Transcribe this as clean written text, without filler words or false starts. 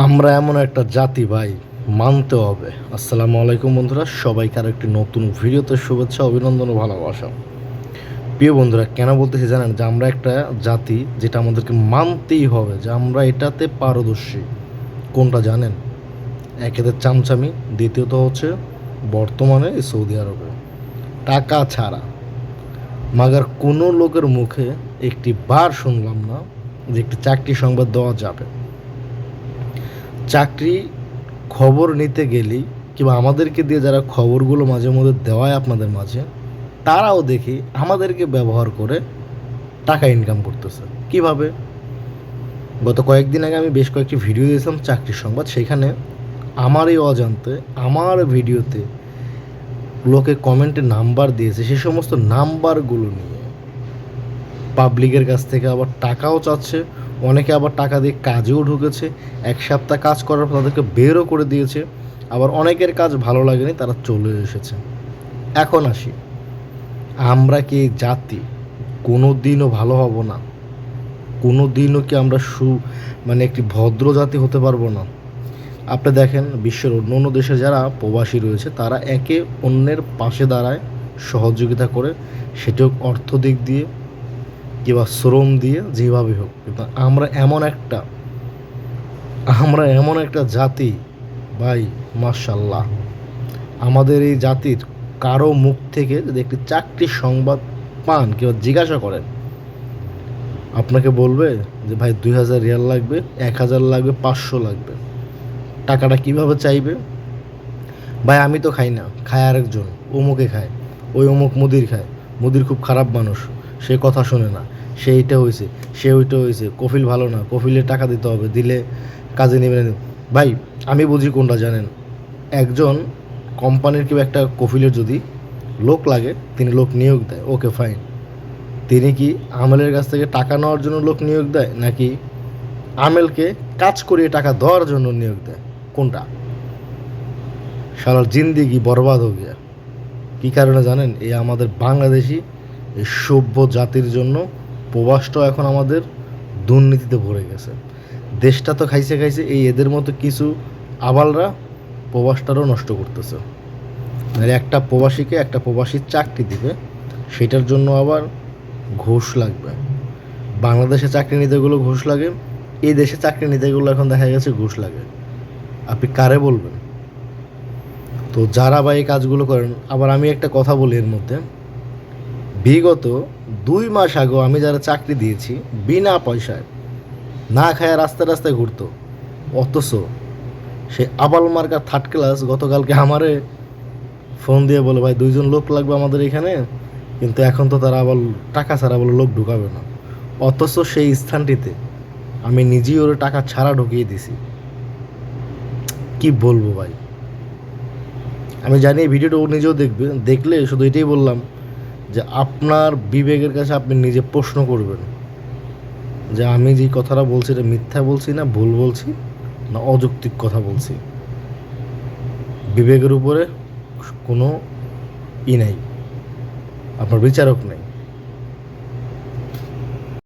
আমরা এমন একটা জাতি ভাই, মানতে হবে। আসসালামু আলাইকুম বন্ধুরা, সবাইকে আর একটি নতুন ভিডিওতে শুভেচ্ছা, অভিনন্দন ও ভালোবাসা। প্রিয় বন্ধুরা, কেন বলতেছি জানেন? যে আমরা একটা জাতি যেটা আমাদেরকে মানতেই হবে, যে আমরা এটাতে পারদর্শী। কোনটা জানেন? একেতে চামচামি, দ্বিতীয়ত হচ্ছে বর্তমানে এই সৌদি আরবে টাকা ছাড়া। মাগার কোনো লোকের মুখে একটি বার শুনলাম না যে একটি চাকরি সংবাদ দেওয়া যাবে। চাকরি খবর নিতে গেলেই কিংবা আমাদেরকে দিয়ে যারা খবরগুলো মাঝে মধ্যে দেওয়ায় আপনাদের মাঝে, তারাও দেখি আমাদেরকে ব্যবহার করে টাকা ইনকাম করতেছে। কিভাবে? গত কয়েকদিন আগে আমি বেশ কয়েকটি ভিডিও দিয়েছিলাম চাকরির সংবাদ, সেখানে আমারই অজান্তে আমার ভিডিওতে লোকে কমেন্টে নাম্বার দিয়েছে, সে সমস্ত নাম্বারগুলো নিয়ে পাবলিকের কাছ থেকে আবার টাকাও চাচ্ছে। অনেকে আবার টাকা দিয়ে কাজেও ঢুকেছে, এক সপ্তাহ কাজ করার পর তাদেরকে বেরও করে দিয়েছে। আবার অনেকের কাজ ভালো লাগেনি, তারা চলে এসেছে। এখন আসি, আমরা কি জাতি কোনো দিনও ভালো হব না? কোনো দিনও কি আমরা একটি ভদ্র জাতি হতে পারবো না? আপনি দেখেন, বিশ্বের অন্য অন্য দেশে যারা প্রবাসী রয়েছে, তারা একে অন্যের পাশে দাঁড়ায়, সহযোগিতা করে, সেটা হোক অর্থ দিক দিয়ে কিংবা শ্রম দিয়ে, যেভাবে হোক। কিন্তু আমরা এমন একটা জাতি ভাই, মাশাল্লাহ। আমাদের এই জাতির কারো মুখ থেকে যদি একটি চাকরির সংবাদ পান কিংবা জিজ্ঞাসা করেন, আপনাকে বলবে যে ভাই 2000 রিয়াল লাগবে, 1000 লাগবে, 500 লাগবে। টাকাটা কিভাবে চাইবে? ভাই আমি তো খাই না, খায় আরেকজন, অমুকে খায়, ওই অমুক মুদির খায়, মুদির খুব খারাপ মানুষ, সে কথা শোনে না, সে এইটা হয়েছে, সে ওইটা হয়েছে, কফিল ভালো না, কফিলের টাকা দিতে হবে, দিলে কাজে নেবে না। ভাই আমি বুঝি কোনটা জানেন? একজন কোম্পানির কেউ একটা কফিলের যদি লোক লাগে, তিনি লোক নিয়োগ দেয়, ওকে ফাইন। তিনি কি আমেলের কাছ থেকে টাকা নেওয়ার জন্য লোক নিয়োগ দেয়, নাকি আমেলকে কাজ করিয়ে টাকা দেওয়ার জন্য নিয়োগ দেয়? কোনটা? সারা জিন্দিগি বরবাদ হয়ে গিয়া। কী কারণে জানেন? এই আমাদের বাংলাদেশি এই সভ্য জাতির জন্য প্রবাসটাও এখন আমাদের দুর্নীতিতে ভরে গেছে। দেশটা তো খাইছে খাইছে, এই এদের মতো কিছু আবালরা প্রবাসটারও নষ্ট করতেছে। মানে একটা প্রবাসীকে একটা প্রবাসীর চাকরি দিবে, সেটার জন্য আবার ঘুষ লাগবে। বাংলাদেশে চাকরি নিতে গেলেও ঘুষ লাগে, এই দেশে চাকরি নিতে গেলেও এখন দেখা গেছে ঘুষ লাগে। আপনি কারে বলবেন? তো যারা বা এই কাজগুলো করেন, আবার আমি একটা কথা বলি এর মধ্যে, বিগত 2 মাস আগেও আমি যারা চাকরি দিয়েছি বিনা পয়সায়, না খায় রাস্তায় রাস্তায় ঘুরতো, অথচ সে আবাল মার্কা থার্ড ক্লাস গতকালকে আমারে ফোন দিয়ে বলে ভাই 2জন লোক লাগবে আমাদের এখানে, কিন্তু এখন তো তারা আবার টাকা ছাড়া বলে লোক ঢুকাবে না। অথচ সেই স্থানটিতে আমি নিজেই ওর টাকা ছাড়া ঢুকিয়ে দিছি। কি বলবো ভাই? আমি জানি এই ভিডিওটা ও নিজেও দেখবে, দেখলে শুধু এটাই বললাম যে আপনার বিবেকের কাছে আপনি নিজে প্রশ্ন করবেন যে আমি যে কথাটা বলছি এটা মিথ্যা বলছি না ভুল বলছি, না অযৌক্তিক কথা বলছি। বিবেকের উপরে কোনো নাই, আপনার বিচারক নেই।